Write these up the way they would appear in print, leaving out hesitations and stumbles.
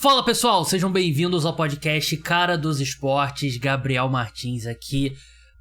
Fala pessoal, sejam bem-vindos ao podcast Cara dos Esportes, Gabriel Martins aqui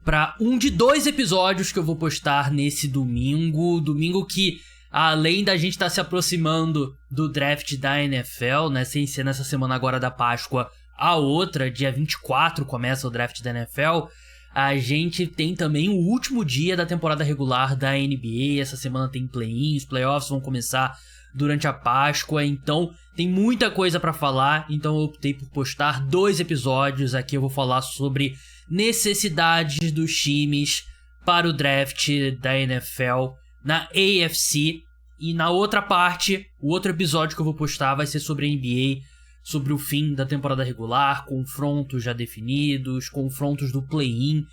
para um de 2 episódios que eu vou postar nesse domingo que além da gente estar se aproximando do draft da NFL, né, sem ser nessa semana agora da Páscoa, a outra, dia 24 começa o draft da NFL, a gente tem também o último dia da temporada regular da NBA, essa semana tem play-in, os playoffs vão começar durante a Páscoa, então tem muita coisa pra falar, então eu optei por postar 2 episódios. Aqui eu vou falar sobre necessidades dos times para o draft da NFL na AFC, e na outra parte, o outro episódio que eu vou postar vai ser sobre a NBA, sobre o fim da temporada regular, confrontos já definidos, confrontos do play-in,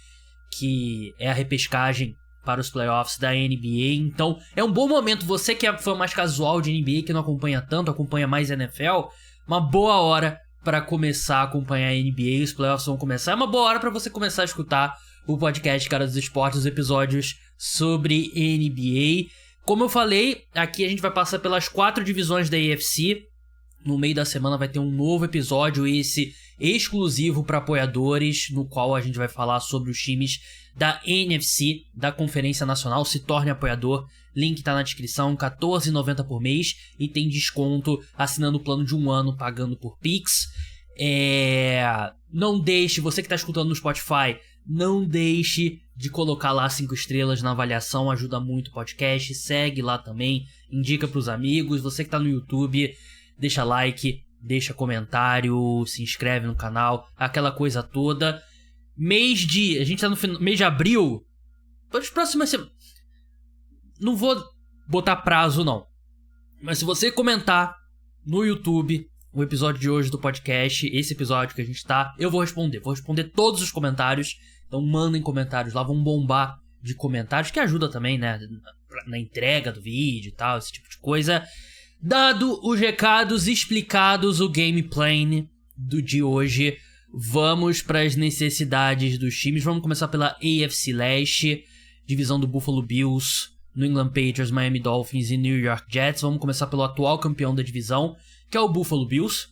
que é a repescagem para os playoffs da NBA. Então é um bom momento, você que é fã mais casual de NBA, que não acompanha tanto, acompanha mais NFL, uma boa hora para começar a acompanhar a NBA, os playoffs vão começar, é uma boa hora para você começar a escutar o podcast Cara dos Esportes, os episódios sobre NBA. Como eu falei, aqui a gente vai passar pelas 4 divisões da AFC, no meio da semana vai ter um novo episódio, esse exclusivo para apoiadores, no qual a gente vai falar sobre os times da NFC, da Conferência Nacional. Se torne apoiador, link tá na descrição, R$14,90 por mês, e tem desconto assinando o plano de 1 ano, pagando por Pix. Não deixe, você que tá escutando no Spotify, não deixe de colocar lá 5 estrelas na avaliação, ajuda muito o podcast, segue lá também, indica pros amigos. Você que tá no YouTube, deixa like, deixa comentário, se inscreve no canal, aquela coisa toda. A gente tá no mês de abril, as próximas semanas, não vou botar prazo não, mas se você comentar no YouTube o episódio de hoje do podcast, esse episódio que a gente tá, eu vou responder todos os comentários. Então mandem comentários lá, vão bombar de comentários, que ajuda também, né, na entrega do vídeo e tal, esse tipo de coisa. Dado os recados explicados, o gameplay de hoje, vamos para as necessidades dos times. Vamos começar pela AFC Leste, divisão do Buffalo Bills, New England Patriots, Miami Dolphins e New York Jets. Vamos começar pelo atual campeão da divisão, que é o Buffalo Bills.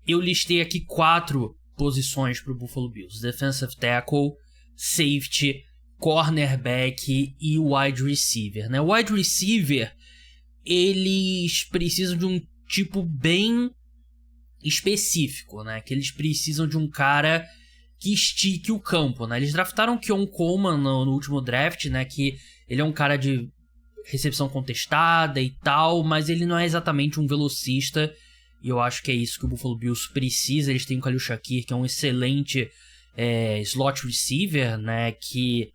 Eu listei aqui 4 posições para o Buffalo Bills: defensive tackle, safety, cornerback e wide receiver, né? Wide receiver, eles precisam de um tipo bem específico, né? Que eles precisam de um cara que estique o campo, né? Eles draftaram o Keon Coleman no último draft, né? Que ele é um cara de recepção contestada e tal, mas ele não é exatamente um velocista, e eu acho que é isso que o Buffalo Bills precisa. Eles têm o Khalil Shakir, que é um excelente slot receiver, né? Que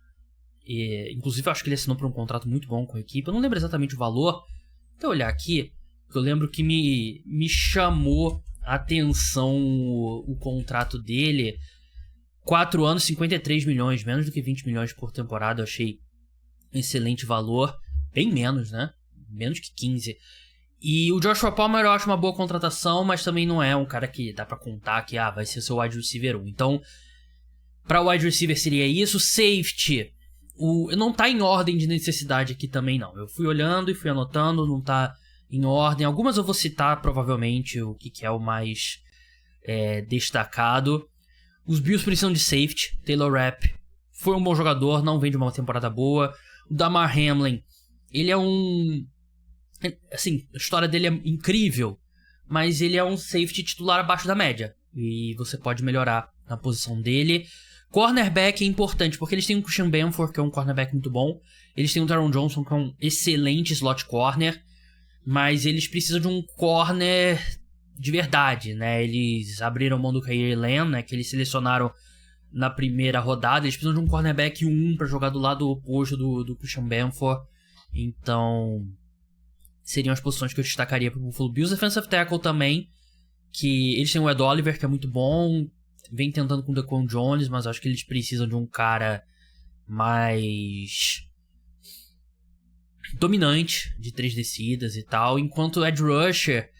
inclusive eu acho que ele assinou por um contrato muito bom com a equipe. Eu não lembro exatamente o valor, vou olhar aqui, porque eu lembro que me chamou a atenção o contrato dele. 4 anos, 53 milhões, menos do que 20 milhões por temporada. Eu achei um excelente valor, bem menos, né? Menos que 15. E o Joshua Palmer eu acho uma boa contratação, mas também não é um cara que dá pra contar que vai ser seu wide receiver 1. Então, pra wide receiver seria isso. Safety, não tá em ordem de necessidade aqui também não. Eu fui olhando e fui anotando, não tá em ordem. Algumas eu vou citar provavelmente o que é o mais destacado. Os Bills precisam de safety. Taylor Rapp foi um bom jogador, não vem de uma temporada boa. O Damar Hamlin, ele é assim, a história dele é incrível, mas ele é um safety titular abaixo da média, e você pode melhorar na posição dele. Cornerback é importante, porque eles têm o Christian Benford, que é um cornerback muito bom. Eles têm o Taron Johnson, que é um excelente slot corner, mas eles precisam de um corner de verdade, né? Eles abriram mão do Kaiir Elam, né, que eles selecionaram na primeira rodada. Eles precisam de um cornerback 1 para jogar do lado oposto do Christian Benford. Então, seriam as posições que eu destacaria para o Buffalo Bills. Defensive tackle também, que eles têm o Ed Oliver, que é muito bom, vem tentando com o Daquan Jones, mas acho que eles precisam de um cara mais dominante, de 3 descidas e tal. Enquanto o Edge Rusher,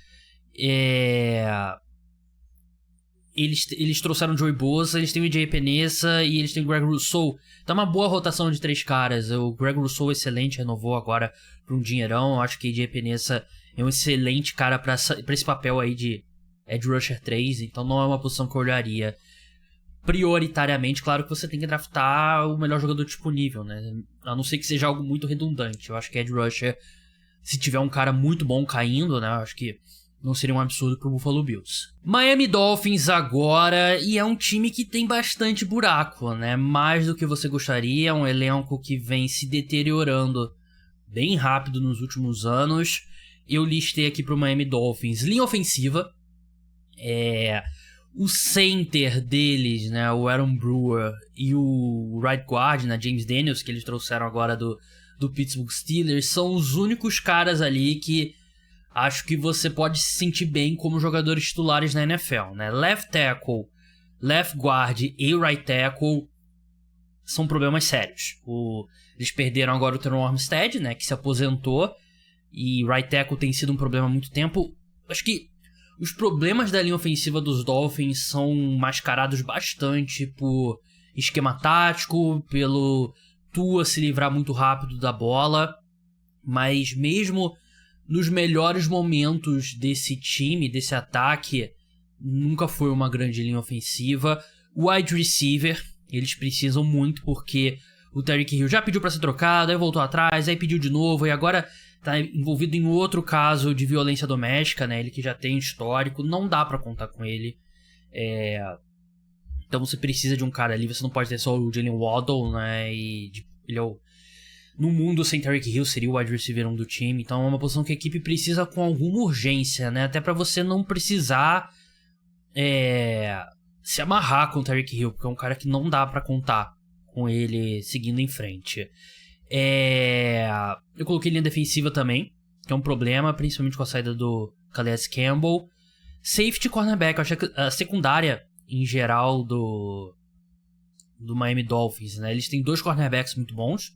eles trouxeram o Joey Bosa, eles têm o EJ Penesa e eles têm o Greg Rousseau. Tá uma boa rotação de 3 caras. O Greg Rousseau excelente, renovou agora por um dinheirão. Eu acho que o EJ Penesa é um excelente cara pra esse papel aí de edge rusher 3, então não é uma posição que eu olharia prioritariamente. Claro que você tem que draftar o melhor jogador disponível, né? A não ser que seja algo muito redundante. Eu acho que edge rusher, se tiver um cara muito bom caindo, né? Eu acho que não seria um absurdo pro Buffalo Bills. Miami Dolphins agora, e é um time que tem bastante buraco, né? Mais do que você gostaria, é um elenco que vem se deteriorando bem rápido nos últimos anos. Eu listei aqui pro Miami Dolphins linha ofensiva, o center deles, né, o Aaron Brewer, e o right guard, né, James Daniels, que eles trouxeram agora do Pittsburgh Steelers, são os únicos caras ali que acho que você pode se sentir bem como jogadores titulares na NFL, né? Left tackle, left guard e right tackle são problemas sérios. Eles perderam agora o Teron Armstead, né, que se aposentou, e right tackle tem sido um problema há muito tempo. Acho que os problemas da linha ofensiva dos Dolphins são mascarados bastante por esquema tático, pelo Tua se livrar muito rápido da bola, mas mesmo nos melhores momentos desse time, desse ataque, nunca foi uma grande linha ofensiva. Wide receiver, eles precisam muito, porque o Tyreek Hill já pediu pra ser trocado, aí voltou atrás, aí pediu de novo, e agora tá envolvido em outro caso de violência doméstica, né? Ele que já tem histórico, não dá pra contar com ele. Então você precisa de um cara ali, você não pode ter só o Jalen Waddle, né? Ele é no mundo sem Tyreek Hill seria o wide receiver 1 do time, então é uma posição que a equipe precisa com alguma urgência, né? Até pra você não precisar se amarrar com o Tyreek Hill, porque é um cara que não dá pra contar com ele seguindo em frente. Eu coloquei linha defensiva também, que é um problema, principalmente com a saída do Calais Campbell. Safety, cornerback, eu achei que a secundária em geral do Miami Dolphins, né? Eles têm 2 cornerbacks muito bons,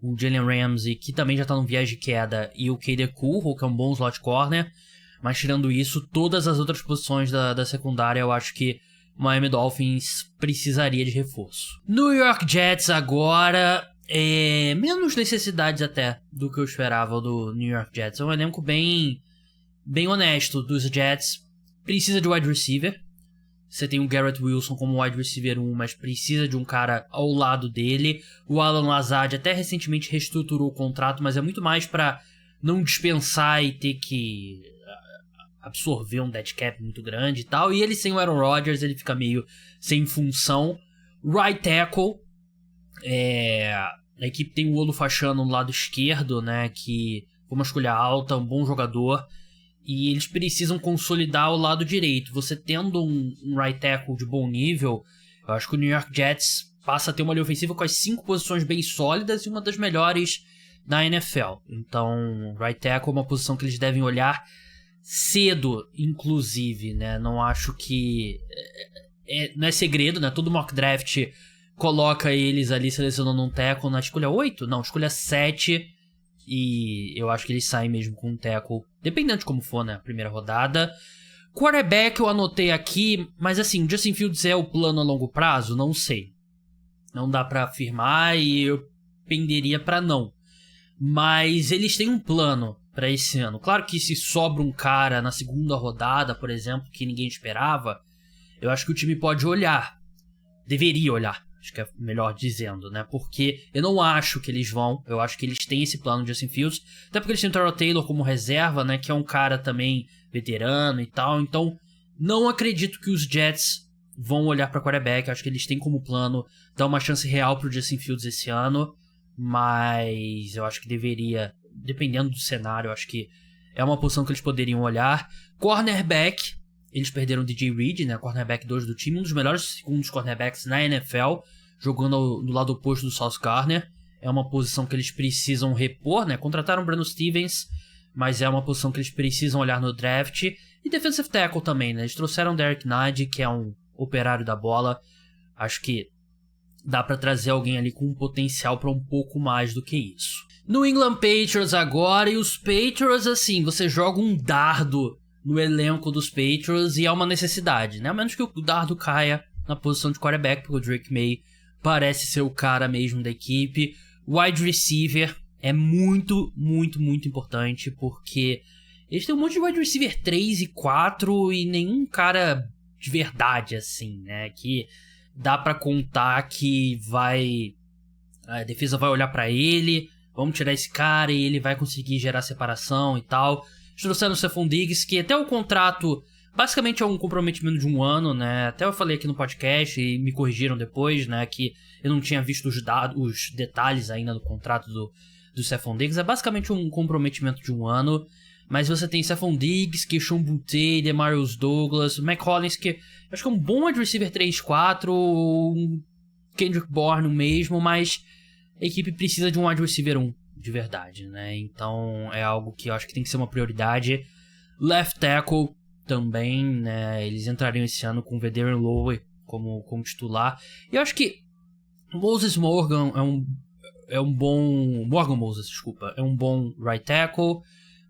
o Jalen Ramsey, que também já tá num viés de queda, e o Kader Cool, que é um bom slot corner. Mas tirando isso, todas as outras posições da secundária, eu acho que o Miami Dolphins precisaria de reforço. New York Jets agora, menos necessidades até do que eu esperava do New York Jets. É um elenco bem honesto dos Jets. Precisa de wide receiver. Você tem o Garrett Wilson como wide receiver 1, mas precisa de um cara ao lado dele. O Alan Lazard até recentemente reestruturou o contrato, mas é muito mais pra não dispensar e ter que absorver um dead cap muito grande e tal. E ele sem o Aaron Rodgers, ele fica meio sem função. Right tackle, a equipe tem o Olu Fashanu no lado esquerdo, né, que foi uma escolha alta, um bom jogador. E eles precisam consolidar o lado direito. Você tendo um right tackle de bom nível, eu acho que o New York Jets passa a ter uma linha ofensiva com as 5 posições bem sólidas e uma das melhores da NFL. Então, right tackle é uma posição que eles devem olhar cedo, inclusive, né? Não acho que... não é segredo, né? Todo mock draft coloca eles ali selecionando um tackle na escolha 8? Não, escolha 7... E eu acho que eles saem mesmo com um tackle, dependendo de como for, né, a primeira rodada. Quarterback eu anotei aqui, mas assim, o Justin Fields é o plano a longo prazo? Não sei. Não dá pra afirmar e eu penderia pra não. Mas eles têm um plano pra esse ano. Claro que se sobra um cara na segunda rodada, por exemplo, que ninguém esperava, eu acho que o time pode olhar. Deveria olhar. Acho que é melhor dizendo, né? Porque eu não acho que eles vão. Eu acho que eles têm esse plano de Justin Fields. Até porque eles têm o Tyrod Taylor como reserva, né? Que é um cara também veterano e tal. Então, não acredito que os Jets vão olhar para quarterback. Acho que eles têm como plano dar uma chance real pro Justin Fields esse ano. Mas eu acho que deveria, dependendo do cenário, eu acho que é uma posição que eles poderiam olhar. Cornerback. Eles perderam o DJ Reed, né, cornerback 2 do time, um dos melhores segundos cornerbacks na NFL, jogando no lado oposto do Sauce Gardner. É uma posição que eles precisam repor, né? Contrataram o Brandon Stevens, mas é uma posição que eles precisam olhar no draft. E defensive tackle também, né? Eles trouxeram o Derek Nagy, que é um operário da bola. Acho que dá pra trazer alguém ali com um potencial pra um pouco mais do que isso. New England Patriots agora, e os Patriots, assim, você joga um dardo no elenco dos Patriots e é uma necessidade, né? A menos que o dardo caia na posição de quarterback, porque o Drake May parece ser o cara mesmo da equipe. Wide receiver é muito, muito, muito importante, porque eles têm um monte de wide receiver 3 e 4 e nenhum cara de verdade, assim, né? Que dá pra contar que a defesa vai olhar pra ele, vamos tirar esse cara e ele vai conseguir gerar separação e tal. Eles trouxeram o Stephon Diggs, que até o contrato basicamente é um comprometimento de 1 ano, né? Até eu falei aqui no podcast e me corrigiram depois, né? Que eu não tinha visto os detalhes ainda do contrato do Stephon Diggs. É basicamente um comprometimento de 1 ano. Mas você tem Stephon Diggs, Keishon Boutte, Demarius Douglas, Mack Hollins, que acho que é um bom wide receiver 3-4, um Kendrick Bourne mesmo, mas a equipe precisa de um wide receiver 1 de verdade, né? Então é algo que eu acho que tem que ser uma prioridade. Left tackle também, né? Eles entrariam esse ano com o Vederian Lowe como titular. E eu acho que Moses Morgan é um bom... Morgan Moses, desculpa. É um bom right tackle.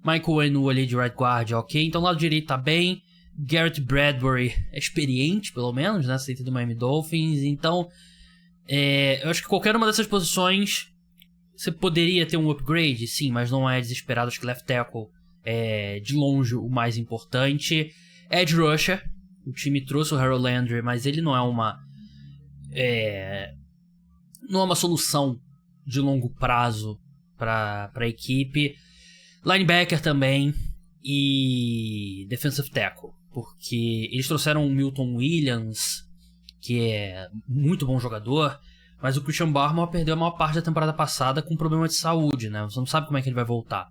Michael Enu ali de right guard, ok. Então o lado direito tá bem. Garrett Bradbury é experiente, pelo menos, né? Safety do Miami Dolphins. Então, eu acho que qualquer uma dessas posições você poderia ter um upgrade, sim, mas não é desesperado. Acho que left tackle é de longe o mais importante. Edge rusher. O time trouxe o Harold Landry, mas ele não é uma solução de longo prazo para a equipe. Linebacker também e defensive tackle, porque eles trouxeram o Milton Williams, que é muito bom jogador, mas o Christian Barmore perdeu a maior parte da temporada passada com problema de saúde, né? Você não sabe como é que ele vai voltar.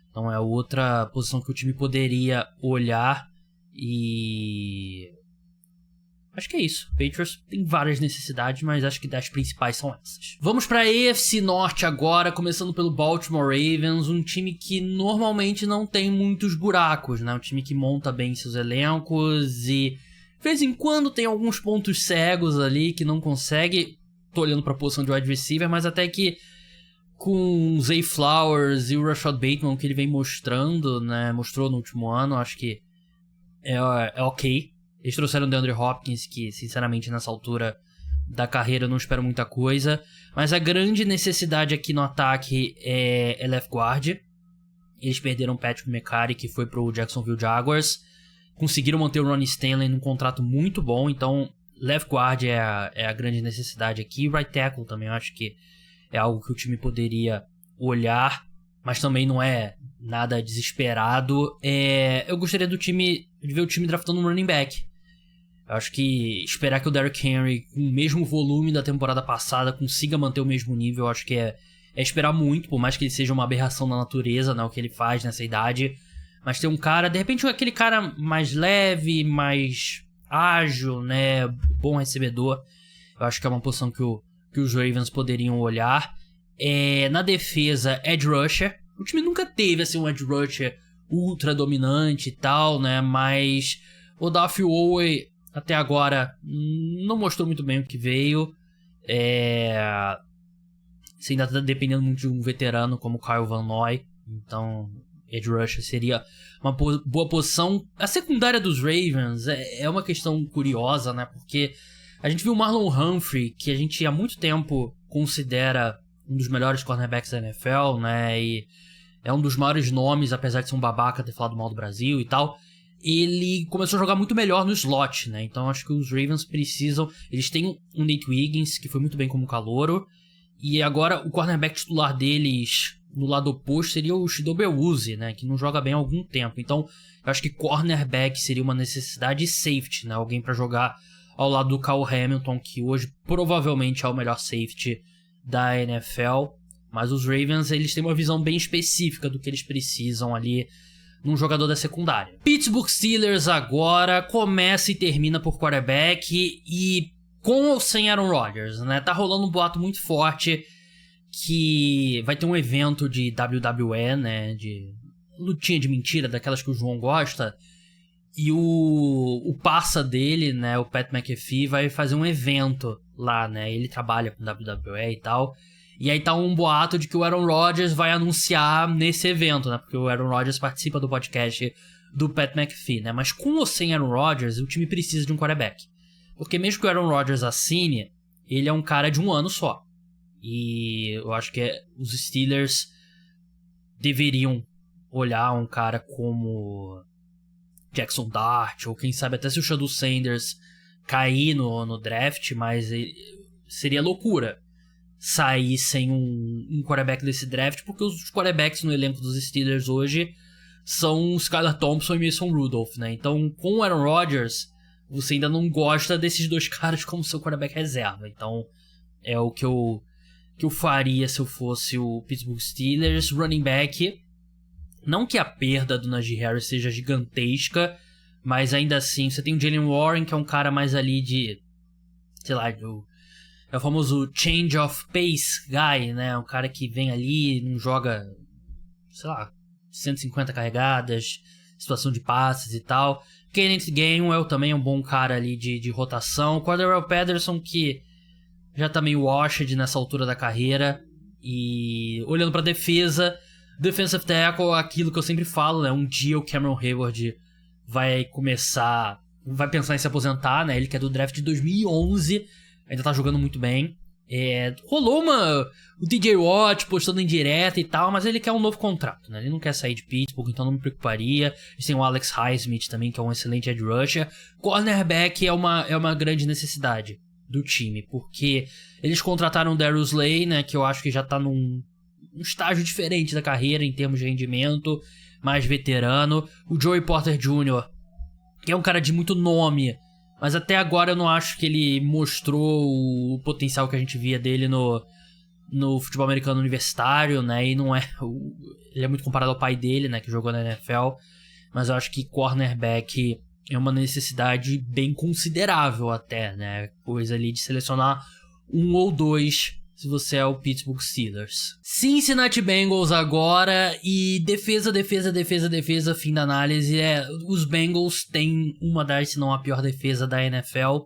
Então é outra posição que o time poderia olhar e... acho que é isso. Patriots tem várias necessidades, mas acho que as principais são essas. Vamos para a AFC Norte agora, começando pelo Baltimore Ravens, um time que normalmente não tem muitos buracos, né? Um time que monta bem seus elencos e de vez em quando tem alguns pontos cegos ali que não consegue. Tô olhando para a posição de wide receiver, mas até que com o Zay Flowers e o Rashad Bateman, que ele vem mostrando, né? Mostrou no último ano, acho que é ok. Eles trouxeram o DeAndre Hopkins, que sinceramente nessa altura da carreira eu não espero muita coisa. Mas a grande necessidade aqui no ataque é left guard. Eles perderam o Patrick McCarry, que foi pro Jacksonville Jaguars. Conseguiram manter o Ronnie Stanley num contrato muito bom. Então left guard é a grande necessidade aqui. Right tackle também eu acho que é algo que o time poderia olhar, mas também não é nada desesperado. Eu gostaria de ver o time draftando um running back. Eu acho que esperar que o Derrick Henry, com o mesmo volume da temporada passada, consiga manter o mesmo nível, eu acho que é esperar muito, por mais que ele seja uma aberração da natureza, né, o que ele faz nessa idade. Mas ter um cara, de repente aquele cara mais leve, mais ágil, né, bom recebedor, eu acho que é uma posição que os Ravens poderiam olhar. Na defesa, edge rusher. O time nunca teve assim, um edge rusher ultra dominante e tal, né, mas o Daphne Owe até agora não mostrou muito bem o que veio. Você ainda tá dependendo muito de um veterano como Kyle Van Noy. Então, edge rusher seria uma boa posição. A secundária dos Ravens é uma questão curiosa, né? Porque a gente viu o Marlon Humphrey, que a gente há muito tempo considera um dos melhores cornerbacks da NFL, né? E é um dos maiores nomes, apesar de ser um babaca ter falado mal do Brasil e tal. Ele começou a jogar muito melhor no slot, né? Então acho que os Ravens precisam... Eles têm um Nate Wiggins, que foi muito bem como calouro. E agora o cornerback titular deles no lado oposto seria o Chidobe Awuzie, né? Que não joga bem há algum tempo. Então eu acho que cornerback seria uma necessidade, e safety, né? Alguém pra jogar ao lado do Kyle Hamilton, que hoje provavelmente é o melhor safety da NFL. Mas os Ravens, eles têm uma visão bem específica do que eles precisam ali num jogador da secundária. Pittsburgh Steelers agora começa e termina por quarterback e com ou sem Aaron Rodgers, né? Tá rolando um boato muito forte que vai ter um evento de WWE, né? De lutinha de mentira, daquelas que o João gosta. E o parça dele, né? O Pat McAfee vai fazer um evento lá, né? Ele trabalha com WWE e tal. E aí tá um boato de que o Aaron Rodgers vai anunciar nesse evento, né? Porque o Aaron Rodgers participa do podcast do Pat McAfee, né? Mas com ou sem Aaron Rodgers, o time precisa de um quarterback. Porque mesmo que o Aaron Rodgers assine, ele é um cara de 1 ano só. E eu acho que os Steelers deveriam olhar um cara como Jackson Dart, ou quem sabe até se o Shadow Sanders cair no draft, mas seria loucura sair sem um quarterback desse draft, porque os quarterbacks no elenco dos Steelers hoje são Skylar Thompson e Mason Rudolph, né? Então, com o Aaron Rodgers, você ainda não gosta desses dois caras como seu quarterback reserva. Então, é o que eu faria se eu fosse o Pittsburgh Steelers. Running back, não que a perda do Najee Harris seja gigantesca, mas ainda assim, você tem o Jalen Warren, que é um cara mais ali de, sei lá, é o famoso change of pace guy, né? Um cara que vem ali, não joga, sei lá, 150 carregadas, situação de passes e tal. Kenneth Gainwell também é um bom cara ali de rotação. Cordarrelle Patterson, que já tá meio washed nessa altura da carreira. E olhando pra defesa, defensive tackle, aquilo que eu sempre falo, né? Um dia o Cameron Hayward vai pensar em se aposentar, né? Ele que é do draft de 2011, ainda tá jogando muito bem. Rolou o DJ Watt postando em direta e tal, mas ele quer um novo contrato, né? Ele não quer sair de Pittsburgh, então não me preocuparia. Eles têm o Alex Highsmith também, que é um excelente edge rusher. Cornerback é uma grande necessidade do time, porque eles contrataram o Darius Slay, né? Que eu acho que já tá num estágio diferente da carreira em termos de rendimento, mais veterano. O Joey Porter Jr., que é um cara de muito nome, mas até agora eu não acho que ele mostrou o potencial que a gente via dele no futebol americano universitário, né? E não é... Ele é muito comparado ao pai dele, né? Que jogou na NFL. Mas eu acho que cornerback é uma necessidade bem considerável até, né? Coisa ali de selecionar um ou dois se você é o Pittsburgh Steelers. Cincinnati Bengals agora, e defesa, fim da análise. Os Bengals têm uma das, se não a pior defesa da NFL.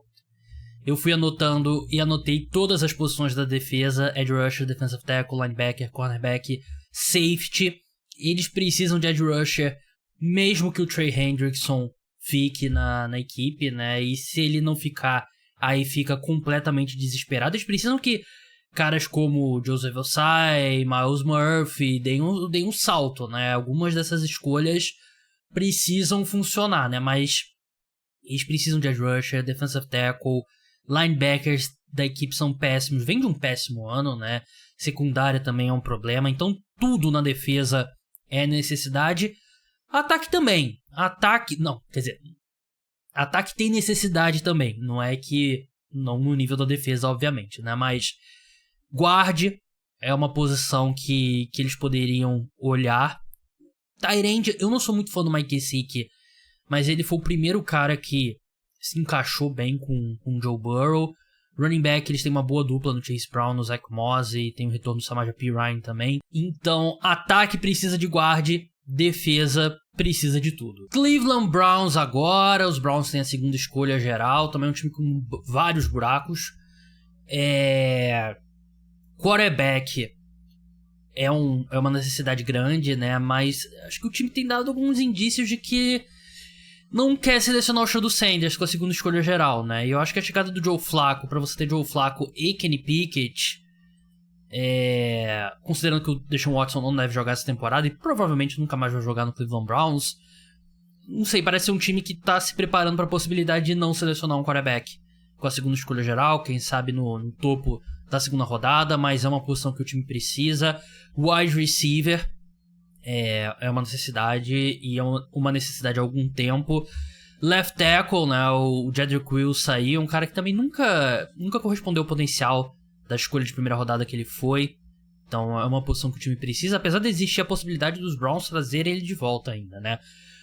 Eu fui anotando e anotei todas as posições da defesa: edge rusher, defensive tackle, linebacker, cornerback, safety. Eles precisam de edge rusher, mesmo que o Trey Hendrickson fique na equipe, né? E se ele não ficar, aí fica completamente desesperado. Eles precisam que caras como Joseph Ossai, Miles Murphy deem um salto, né? Algumas dessas escolhas precisam funcionar, né? Mas eles precisam de edge rusher, defensive tackle, linebackers da equipe são péssimos. Vem de um péssimo ano, né? Secundária também é um problema. Então tudo na defesa é necessidade. Ataque também. Ataque tem necessidade também. Não é que... Não no nível da defesa, obviamente, né? Mas guarde é uma posição que eles poderiam olhar. Tight end, eu não sou muito fã do Mike Gesicki, mas ele foi o primeiro cara que se encaixou bem com o Joe Burrow. Running back, eles têm uma boa dupla no Chase Brown, no Zach Moss, e tem o retorno do Samaje Perine também. Então, ataque precisa de guarde, defesa precisa de tudo. Cleveland Browns agora, os Browns têm a segunda escolha geral, também é um time com vários buracos. Quarterback é uma necessidade grande, né? Mas acho que o time tem dado alguns indícios de que não quer selecionar o Shadow Sanders com a segunda escolha geral, né? E eu acho que a chegada do Joe Flacco, pra você ter Joe Flacco e Kenny Pickett, considerando que o Deshaun Watson não deve jogar essa temporada e provavelmente nunca mais vai jogar no Cleveland Browns, não sei, parece ser um time que tá se preparando pra possibilidade de não selecionar um quarterback com a segunda escolha geral, quem sabe no topo da segunda rodada, mas é uma posição que o time precisa. Wide receiver é uma necessidade, e é uma necessidade há algum tempo. Left tackle, né, o Jedrick Wills saiu, um cara que também nunca correspondeu ao potencial da escolha de primeira rodada que ele foi. Então é uma posição que o time precisa, apesar de existir a possibilidade dos Browns trazerem ele de volta ainda, né.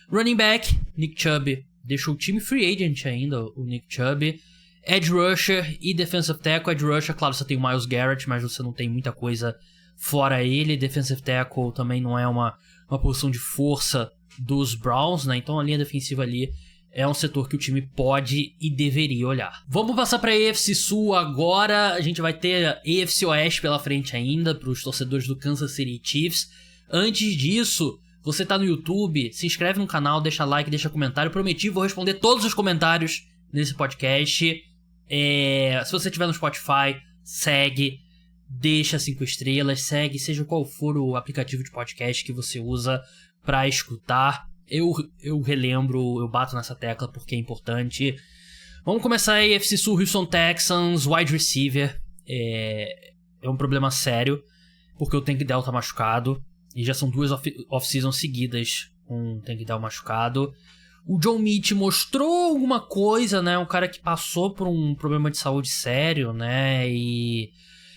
Running back, Nick Chubb deixou o time, free agent ainda, o Nick Chubb. Edge rusher e defensive tackle. Edge rusher, claro, você tem o Myles Garrett, mas você não tem muita coisa fora ele. Defensive tackle também não é uma posição de força dos Browns, né? Então a linha defensiva ali é um setor que o time pode e deveria olhar. Vamos passar para a AFC Sul agora. A gente vai ter a AFC Oeste pela frente ainda, para os torcedores do Kansas City Chiefs. Antes disso, você tá no YouTube, se inscreve no canal, deixa like, deixa comentário. Prometi, vou responder todos os comentários nesse podcast. Se você estiver no Spotify, segue, deixa 5 estrelas, segue, seja qual for o aplicativo de podcast que você usa pra escutar. Eu relembro, eu bato nessa tecla porque é importante. Vamos começar aí, AFC Sul, Houston Texans, wide receiver. É um problema sério, porque o Tank Dell tá machucado. E já são 2 off-seasons seguidas com o Tank Dell machucado. O John Mitch mostrou alguma coisa, né? Um cara que passou por um problema de saúde sério, né? E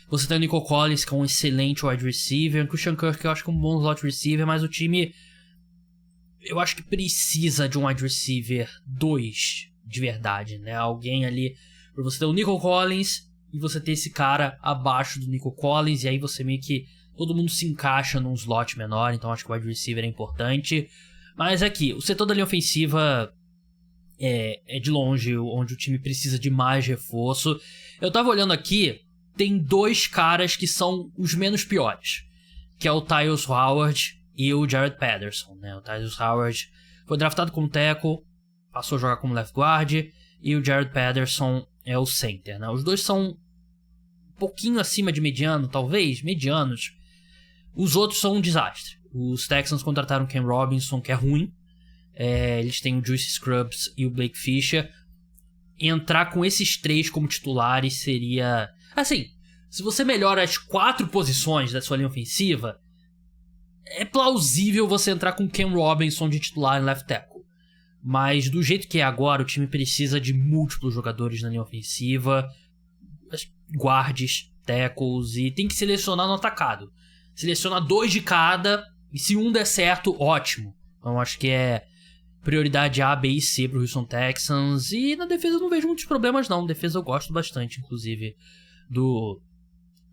você tem o Nico Collins, que é um excelente wide receiver. O Christian Kirk, que eu acho que é um bom slot receiver. Mas o time, eu acho que precisa de um wide receiver 2 de verdade, né? Alguém ali, pra você ter o Nico Collins e você ter esse cara abaixo do Nico Collins. E aí você meio que, todo mundo se encaixa num slot menor. Então acho que o wide receiver é importante. Mas aqui, o setor da linha ofensiva é de longe onde o time precisa de mais reforço. Eu tava olhando aqui, tem 2 caras que são os menos piores, que é o Tyus Howard e o Jared Patterson, né? O Tyus Howard foi draftado como tackle, passou a jogar como left guard, e o Jared Patterson é o center, né? Os dois são um pouquinho acima de mediano, talvez, medianos. Os outros são um desastre. Os Texans contrataram o Ken Robinson, que é ruim. Eles têm o Juice Scruggs e o Blake Fisher. Entrar com esses 3 como titulares seria... Assim, se você melhora as 4 posições da sua linha ofensiva, é plausível você entrar com o Ken Robinson de titular em left tackle. Mas do jeito que é agora, o time precisa de múltiplos jogadores na linha ofensiva. Guards, tackles, e tem que selecionar no atacado. Seleciona 2 de cada... E se um der certo, ótimo. Então acho que é prioridade A, B e C pro Houston Texans. E na defesa eu não vejo muitos problemas não. Defesa eu gosto bastante, inclusive,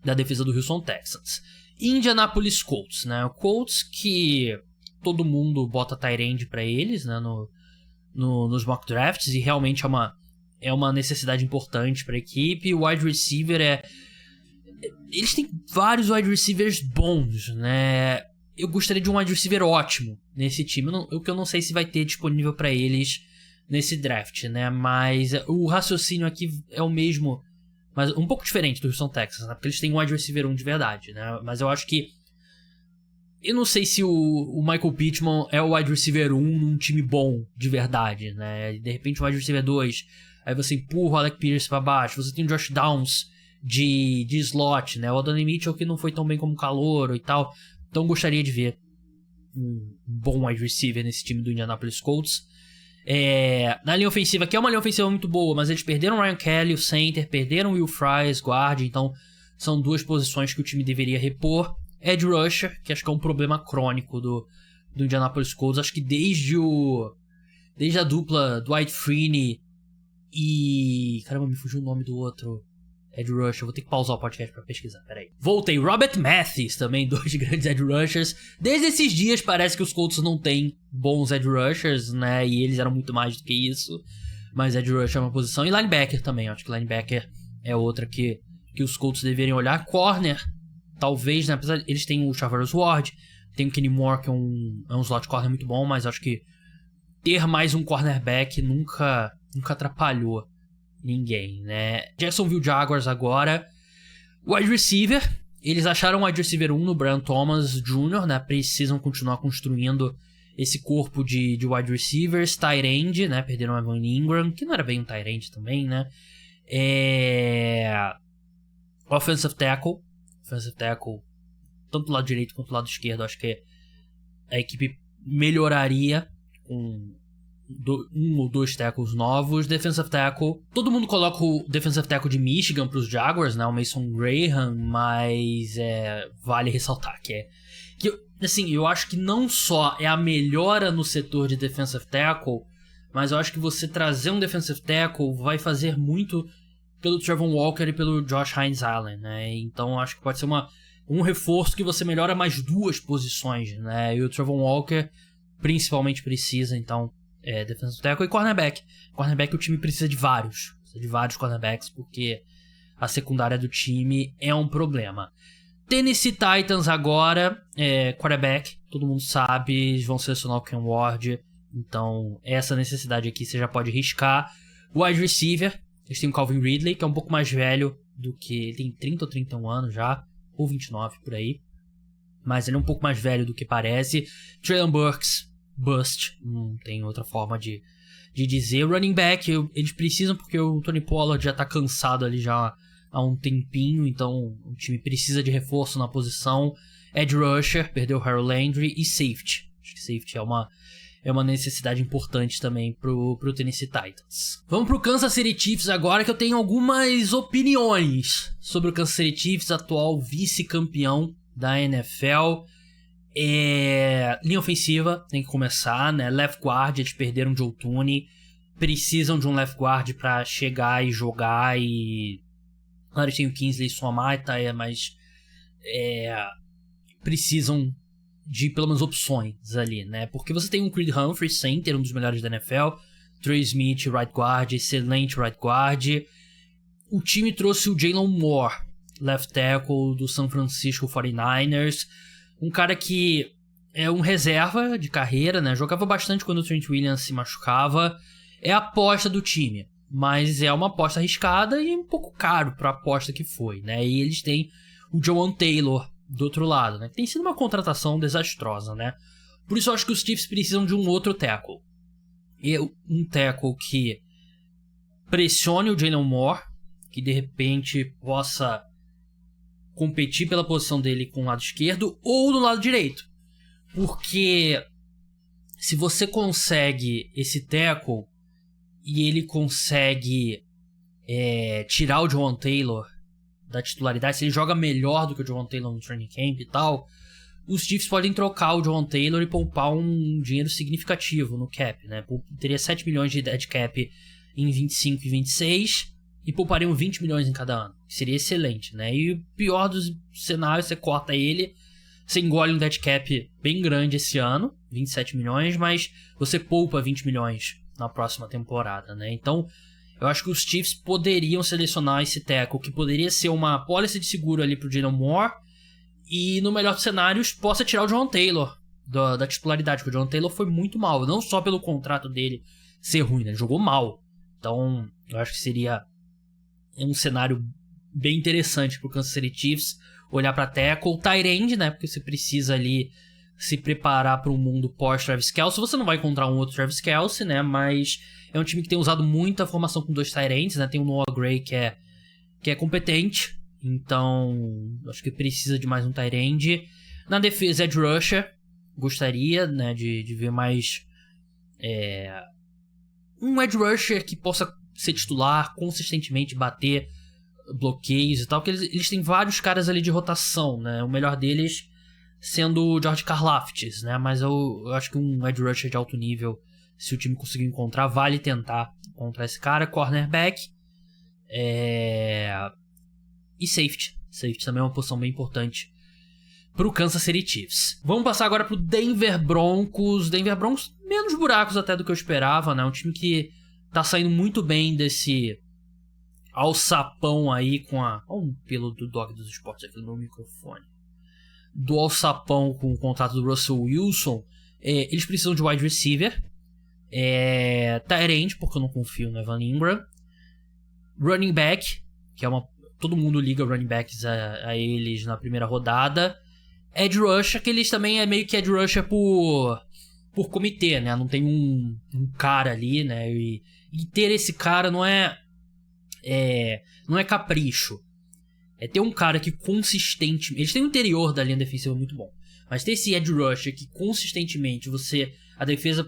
da defesa do Houston Texans. Indianapolis Colts, né? O Colts que todo mundo bota tight end pra eles, né? Nos mock drafts. E realmente é uma necessidade importante pra equipe. O wide receiver eles têm vários wide receivers bons, né? Eu gostaria de um wide receiver ótimo nesse time. O que eu não sei se vai ter disponível pra eles nesse draft, né? Mas o raciocínio aqui é o mesmo, mas um pouco diferente do Houston Texans, né? Porque eles têm um wide receiver 1 de verdade, né? Mas eu acho que... Eu não sei se o Michael Pittman é o wide receiver 1 num time bom de verdade, né? De repente o wide receiver 2, aí você empurra o Alec Pierce pra baixo. Você tem o Josh Downs de slot, né? O Adonai Mitchell que não foi tão bem como calouro e tal. Então gostaria de ver um bom wide receiver nesse time do Indianapolis Colts. Na linha ofensiva, que é uma linha ofensiva muito boa, mas eles perderam o Ryan Kelly, o center, perderam o Will Fries, guard, então são 2 posições que o time deveria repor. Edge rusher, que acho que é um problema crônico do Indianapolis Colts. Acho que desde a dupla Dwight Freeney e... Caramba, me fugiu o nome do outro... Edge rusher, eu vou ter que pausar o podcast pra pesquisar, peraí. Voltei, Robert Mathis, também 2 grandes edge rushers. Desde esses dias parece que os Colts não têm bons edge rushers, né, e eles eram muito mais do que isso. Mas edge rusher é uma posição, e linebacker também, acho que linebacker é outra que os Colts deveriam olhar. Corner, talvez, né, apesar de eles têm o Charvarius Ward, tem o Kenny Moore, que é um slot corner muito bom, mas acho que ter mais um cornerback nunca atrapalhou ninguém, né? Jacksonville Jaguars agora. Wide receiver. Eles acharam o wide receiver 1 no Brian Thomas Jr., né? Precisam continuar construindo esse corpo de wide receivers. Tight end, né? Perderam o Evan Ingram, que não era bem um tight end também, né? Offensive tackle. Tanto do lado direito quanto do lado esquerdo. Acho que a equipe melhoraria com 1 ou 2 tackles novos. Defensive tackle, todo mundo coloca o defensive tackle de Michigan pros Jaguars, né, o Mason Graham, mas vale ressaltar que assim, eu acho que não só é a melhora no setor de defensive tackle, mas eu acho que você trazer um defensive tackle vai fazer muito pelo Trevon Walker e pelo Josh Hines-Allen, né, então eu acho que pode ser um reforço que você melhora mais 2 posições, né, e o Trevon Walker principalmente precisa, então defensive tackle. E cornerback o time precisa de vários cornerbacks, porque a secundária do time é um problema. Tennessee Titans agora, quarterback, todo mundo sabe, eles vão selecionar o Ken Ward, então essa necessidade aqui você já pode riscar. Wide receiver, eles têm o Calvin Ridley, que é um pouco mais velho do que... Ele tem 30 ou 31 anos já, ou 29 por aí. mas ele é um pouco mais velho do que parece. Treylon Burks, bust, não tem outra forma de dizer. Running back, eles precisam porque o Tony Pollard já tá cansado ali já há um tempinho, então o time precisa de reforço na posição. Edge rusher, perdeu o Harold Landry, e safety. Acho que safety é uma necessidade importante também pro Tennessee Titans. Vamos pro Kansas City Chiefs agora, que eu tenho algumas opiniões sobre o Kansas City Chiefs, atual vice-campeão da NFL. Linha ofensiva tem que começar, né? Left guard, eles perderam Joe Thuney, precisam de um left guard pra chegar e jogar, e claro, eles têm o Kingsley Suamata, mas precisam de pelo menos opções ali, né? Porque você tem um Creed Humphrey, center, um dos melhores da NFL, Trey Smith, right guard, excelente right guard. O time trouxe o Jalen Moore, left tackle do San Francisco 49ers, um cara que é um reserva de carreira, né? Jogava bastante quando o Trent Williams se machucava. É a aposta do time, mas é uma aposta arriscada e um pouco caro para a aposta que foi, né? E eles têm o Jawaan Taylor do outro lado, né? Tem sido uma contratação desastrosa, né? Por isso eu acho que os Chiefs precisam de um outro tackle. E um tackle que pressione o Jalen Moore, que de repente possa competir pela posição dele com o lado esquerdo ou do lado direito. Porque se você consegue esse tackle e ele consegue tirar o Jawaan Taylor da titularidade, se ele joga melhor do que o Jawaan Taylor no training camp e tal, os Chiefs podem trocar o Jawaan Taylor e poupar um dinheiro significativo no cap, né? Teria 7 milhões de dead cap em 25 e 26 e poupariam 20 milhões em cada ano, que seria excelente, né? E o pior dos cenários, você corta ele, você engole um dead cap bem grande esse ano, 27 milhões, mas você poupa 20 milhões na próxima temporada, né? Então, eu acho que os Chiefs poderiam selecionar esse tackle, que poderia ser uma pólice de seguro ali pro Jalen Moore, e no melhor dos cenários possa tirar o Jawaan Taylor da titularidade, porque o Jawaan Taylor foi muito mal, não só pelo contrato dele ser ruim, né? Ele jogou mal. Então, eu acho que seria um cenário bem interessante pro Kansas City Chiefs olhar pra tackle, tight end, né? Porque você precisa ali se preparar para um mundo pós-Travis Kelce. Você não vai encontrar um outro Travis Kelce, né? Mas é um time que tem usado muita formação com 2 tight ends, né? Tem o Noah Gray que é competente, então acho que precisa de mais um tight end. Na defesa, edge rusher, gostaria, né, de ver mais um edge rusher que possa ser titular, consistentemente bater bloqueios e tal, porque eles têm vários caras ali de rotação, né? O melhor deles sendo o George Karlaftis, né? Mas eu acho que um edge rusher de alto nível, se o time conseguir encontrar, vale tentar encontrar esse cara. Cornerback e safety. Safety também é uma posição bem importante pro Kansas City Chiefs. Vamos passar agora pro Denver Broncos. Denver Broncos, menos buracos até do que eu esperava, né? Um time que tá saindo muito bem desse alçapão aí com a... Olha um pelo do Dog dos Esportes aqui no meu microfone. Do alçapão com o contrato do Russell Wilson. Eles precisam de wide receiver. Tight end, porque eu não confio no Evan Ingram. Running back, que é uma... Todo mundo liga running backs a eles na primeira rodada. Edge rusher, que eles também é meio que edge rusher por comitê, né? Não tem um cara ali, né? E ter esse cara não é capricho. É ter um cara que consistentemente... Eles têm o interior da linha defensiva muito bom. Mas ter esse edge rusher que consistentemente a defesa...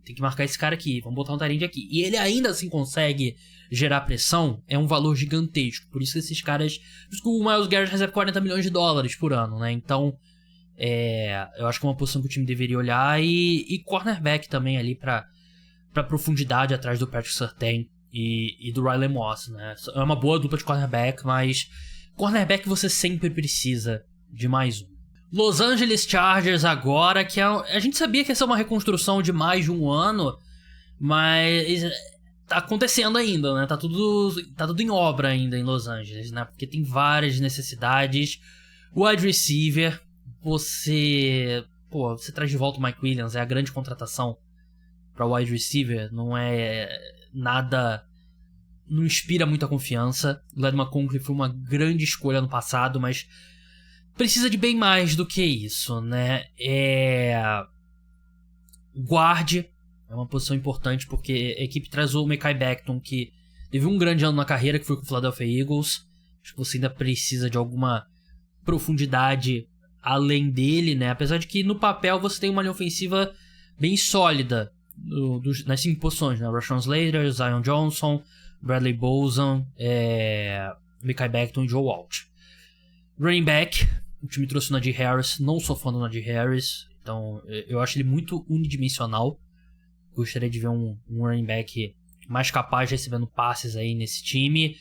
tem que marcar esse cara aqui, vamos botar um tight end aqui. E ele ainda assim consegue gerar pressão, é um valor gigantesco. Por isso que esses caras... Por isso que o Myles Garrett recebe $40 milhões por ano, né? Então, eu acho que é uma posição que o time deveria olhar. E cornerback também ali pra profundidade atrás do Patrick Surtain e do Riley Moss, né? É uma boa dupla de cornerback, mas cornerback você sempre precisa de mais um. Los Angeles Chargers agora, que a gente sabia que ia ser uma reconstrução de mais de um ano, mas tá acontecendo ainda, né? Tá tudo em obra ainda em Los Angeles, né? Porque tem várias necessidades. Wide receiver, você traz de volta o Mike Williams, é a grande contratação para wide receiver, não é nada... Não inspira muita confiança. O Led McConkey foi uma grande escolha no passado, mas precisa de bem mais do que isso, né? Guard é uma posição importante porque a equipe traz o Mekhi Becton, que teve um grande ano na carreira, que foi com o Philadelphia Eagles. Acho que você ainda precisa de alguma profundidade além dele, né? Apesar de que no papel você tem uma linha ofensiva bem sólida nas 5 posições, né? Rashawn Slater, Zion Johnson, Bradley Bozeman, Mekhi Becton e Joe Alt. Running back, o time trouxe o Najee Harris, não sou fã do Najee Harris, então eu acho ele muito unidimensional. Gostaria de ver um running back mais capaz de recebendo passes aí nesse time.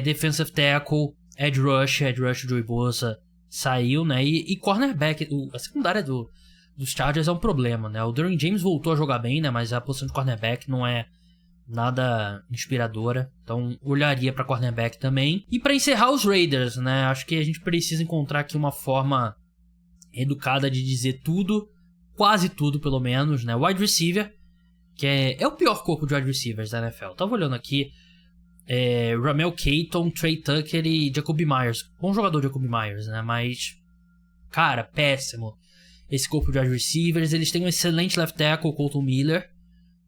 Defensive tackle, edge rush Joey Bosa saiu, né? E cornerback, a secundária dos Chargers é um problema, né? O Derwin James voltou a jogar bem, né? Mas a posição de cornerback não é nada inspiradora, então olharia para cornerback também. E para encerrar os Raiders, né? Acho que a gente precisa encontrar aqui uma forma educada de dizer tudo, quase tudo pelo menos, né? Wide receiver, que é o pior corpo de wide receivers da NFL. Tava olhando aqui, Ramel Caton, Trey Tucker e Jacoby Myers. Bom jogador Jacoby Myers, né? Mas, cara, péssimo esse corpo de wide receivers. Eles têm um excelente left tackle, Colton Miller,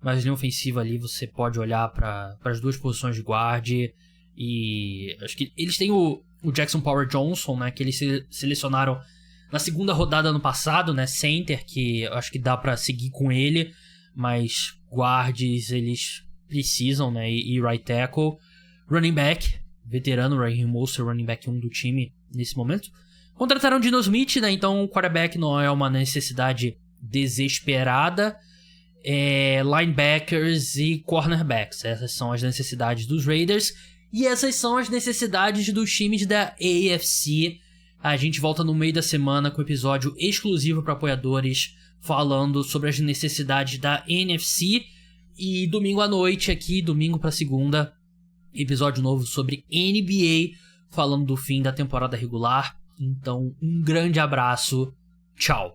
mas linha ofensiva ali você pode olhar para as 2 posições de guard. E acho que eles têm o Jackson Power Johnson, né? Que eles selecionaram na 2ª rodada ano passado, né? Center, que eu acho que dá para seguir com ele, mas guards eles precisam, né? E right tackle. Running back, veterano, Raheem Mostert, running back 1 do time nesse momento. Contrataram Dino Smith, né? Então o quarterback não é uma necessidade desesperada. Linebackers e cornerbacks. Essas são as necessidades dos Raiders. E essas são as necessidades dos times da AFC. A gente volta no meio da semana com um episódio exclusivo para apoiadores, falando sobre as necessidades da NFC. E domingo à noite aqui, domingo para segunda, episódio novo sobre NBA, falando do fim da temporada regular. Então, um grande abraço. Tchau.